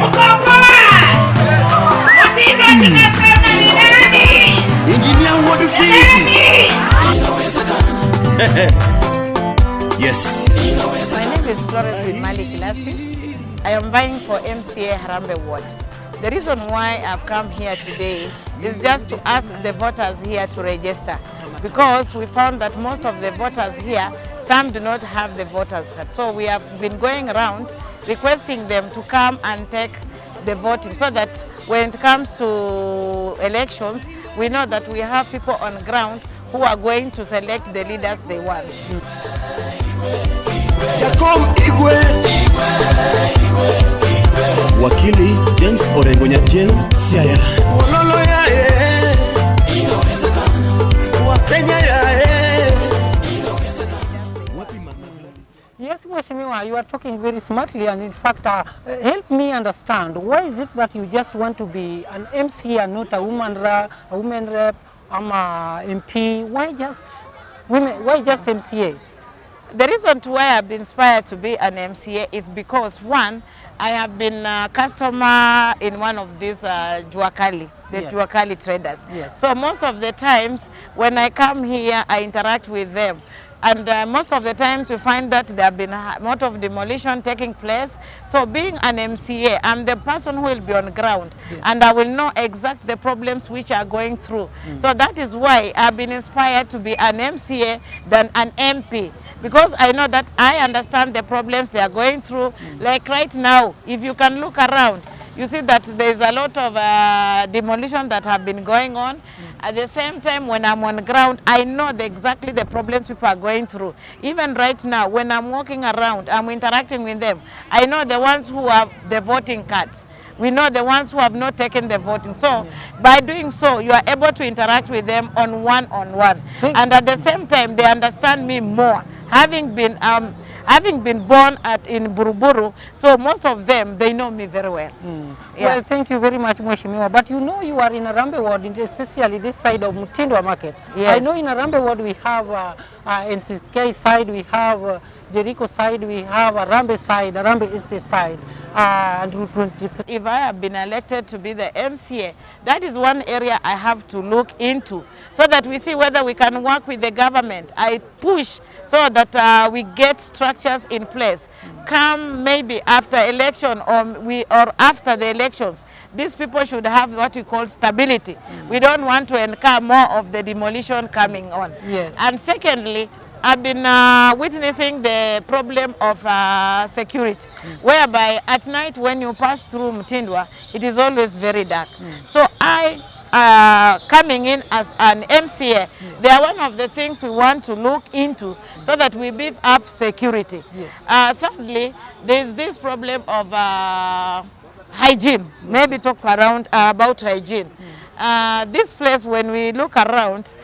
Engineer, what do you feel? Yes. My name is Florence with Mali Kilasi. I am vying for MCA Harambe Ward. The reason why I've come here today is just to ask the voters here to register, because we found that most of the voters here, some do not have the voters card. So we have been going around requesting them to come and take the voting, so that when it comes to elections, we know that we have people on ground who are going to select the leaders they want. Wakili James Orengo Nyatiel, Siaya. Wololo ya Wakenya ya Yes, Mheshimiwa, you are talking very smartly, and in fact, help me understand, why is it that you just want to be an MC and not a woman rep, a MP? Why just women? Why just MCA? The reason why I've been inspired to be an MCA is because, one, I have been a customer in one of these Juakali, the Yes. Juakali traders. Yes. So most of the times when I come here, I interact with them. And most of the times you find that there have been a lot of demolition taking place. So being an MCA, I'm the person who will be on ground. Yes. And I will know exact the problems which are going through. So that is why I've been inspired to be an MCA than an MP. Because I know that I understand the problems they are going through. Like right now, if you can look around, you see that there's a lot of demolition that have been going on. At the same time, when I'm on ground, I know exactly the problems people are going through. Even right now, when I'm walking around, I'm interacting with them. I know the ones who have the voting cards. We know the ones who have not taken the voting. So by doing so, you are able to interact with them on one-on-one. And at the same time, they understand me more. Having been born in Buruburu, so most of them, they know me very well. Yeah. Well, thank you very much, Mheshimiwa. But you know you are in Harambe Ward, especially this side of Mutindwa market. Yes. I know in Harambe Ward we have NCK side, we have Jericho side, we have Harambe side, Harambe Estate side. If I have been elected to be the MCA, that is one area I have to look into, so that we see whether we can work with the government. I push so that we get structures in place. Come maybe after election or after the elections, these people should have what we call stability. We don't want to incur more of the demolition coming on. Yes. And secondly, I've been witnessing the problem of security, whereby at night when you pass through Mutindwa, it is always very dark. So coming in as an MCA, they are one of the things we want to look into, so that we beef up security. Yes. Thirdly, there is this problem of hygiene. Maybe talk around about hygiene. This place, when we look around,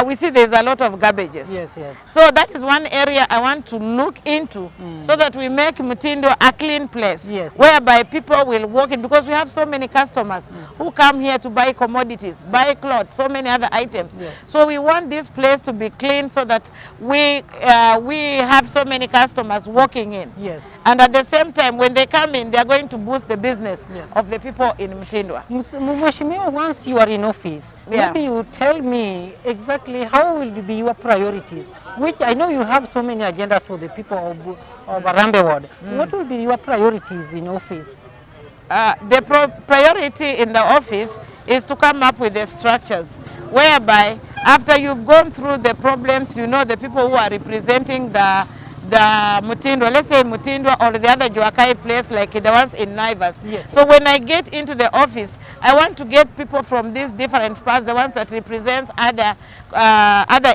we see there's a lot of garbages. Yes, yes. So that is one area I want to look into, so that we make Mutindwa a clean place, Yes, whereby people will walk in, because we have so many customers who come here to buy commodities, buy clothes, so many other items. Yes. So we want this place to be clean, so that we have so many customers walking in. Yes. And at the same time, when they come in, they are going to boost the business Yes. of the people in Mutindwa. Mheshimiwa, once you are in office, Yeah. maybe you tell me exactly how will be your priorities, which I know you have so many agendas for the people of Harambe Ward. What will be your priorities in office? The priority in the office is to come up with the structures, whereby after you've gone through the problems, you know the people who are representing the Mutindwa, let's say Mutindwa or the other Juakai place, like the ones in Naivas. Yes. So when I get into the office, I want to get people from these different parts, the ones that represents other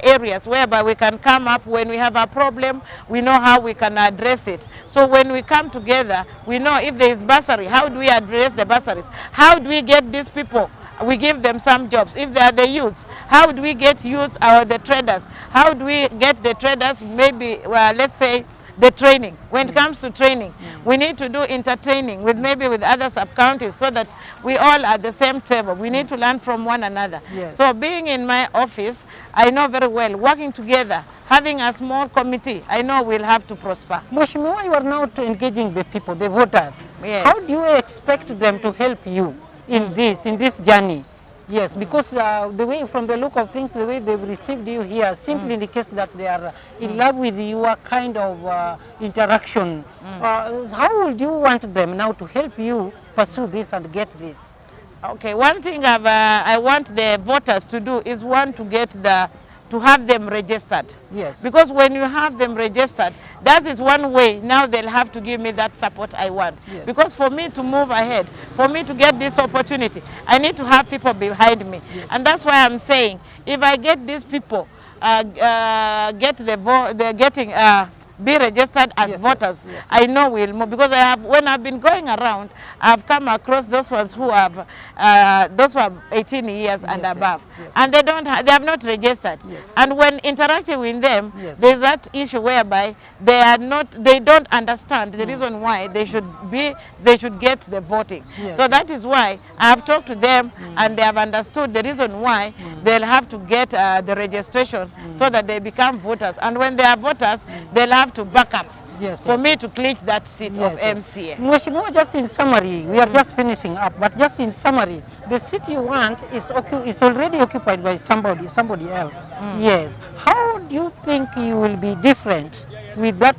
areas, whereby we can come up when we have a problem, we know how we can address it. So when we come together, we know if there is bursary, how do we address the bursaries? How do we get these people? We give them some jobs. If they are the youths, how do we get youths or the traders? How do we get the traders, maybe, let's say, the training. When it comes to training, we need to do intertraining with maybe with other sub-counties so that we all are at the same table. We need to learn from one another. Yes. So being in my office, I know very well, working together, having a small committee, I know we'll have to prosper. Mheshimiwa, you are now engaging the people, the voters. Yes. How do you expect them to help you in this journey? Yes, because the way, from the look of things, the way they've received you here simply indicates that they are in love with your kind of interaction. How would you want them now to help you pursue this and get this? Okay, one thing I want the voters to do is to have them registered. Yes. Because when you have them registered, that is one way now they'll have to give me that support I want. Yes. Because for me to move ahead, for me to get this opportunity, I need to have people behind me. Yes. And that's why I'm saying, if I get these people, be registered as Yes, voters, yes, yes, I know we'll move. Because when I've been going around, I've come across those ones who have 18 years and Yes, above, yes, yes. and they have not registered. Yes. And when interacting with them, Yes. there's that issue whereby they don't understand the reason why they should get the voting. Yes, So that is why I have talked to them, and they have understood the reason why they'll have to get the registration so that they become voters. And when they are voters, they'll have to back up Yes, for yes. me to clinch that seat of MCA. Mheshimiwa, just in summary, we are just finishing up, but just in summary, the seat you want is already occupied by somebody else. Yes. How do you think you will be different with that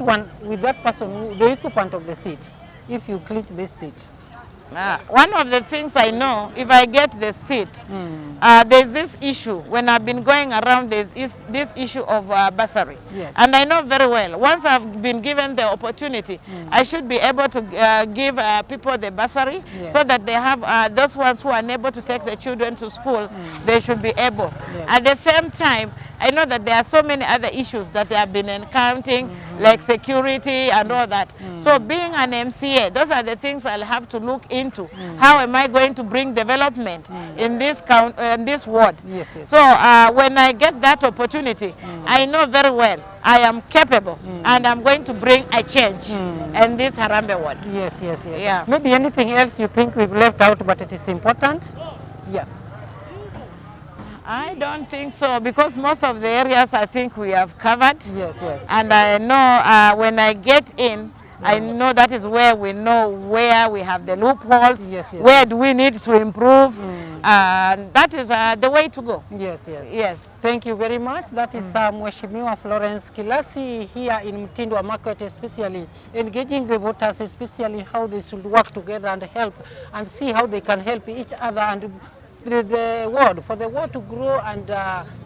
person, the occupant of the seat, if you clinch this seat? One of the things I know, if I get the seat, there's this issue. When I've been going around, there's this issue of bursary. Yes. And I know very well, once I've been given the opportunity, I should be able to give people the bursary, Yes. so that they have, those ones who are unable to take the children to school, they should be able. Yes. At the same time, I know that there are so many other issues that they have been encountering, like security and all that. So being an MCA, those are the things I'll have to look into. How am I going to bring development in this ward? Yes, yes. So when I get that opportunity, I know very well I am capable, and I'm going to bring a change in this Harambee ward. Yes, yes, yes. Yeah. Maybe anything else you think we've left out, but it is important? Yeah. I don't think so, because most of the areas I think we have covered. Yes, yes. And I know when I get in, I know that is where we know where we have the loopholes, Yes, yes, where yes. do we need to improve, and that is the way to go. Yes, yes. Yes. Thank you very much. That is Mheshimiwa Florence Kilasi here in Mutindwa market, especially engaging the voters, especially how they should work together and help and see how they can help each other and the ward, for the ward to grow and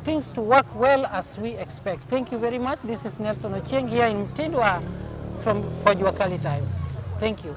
things to work well as we expect. Thank you very much. This is Nelson Ochieng here in Mutindwa for Juakali Times. Thank you.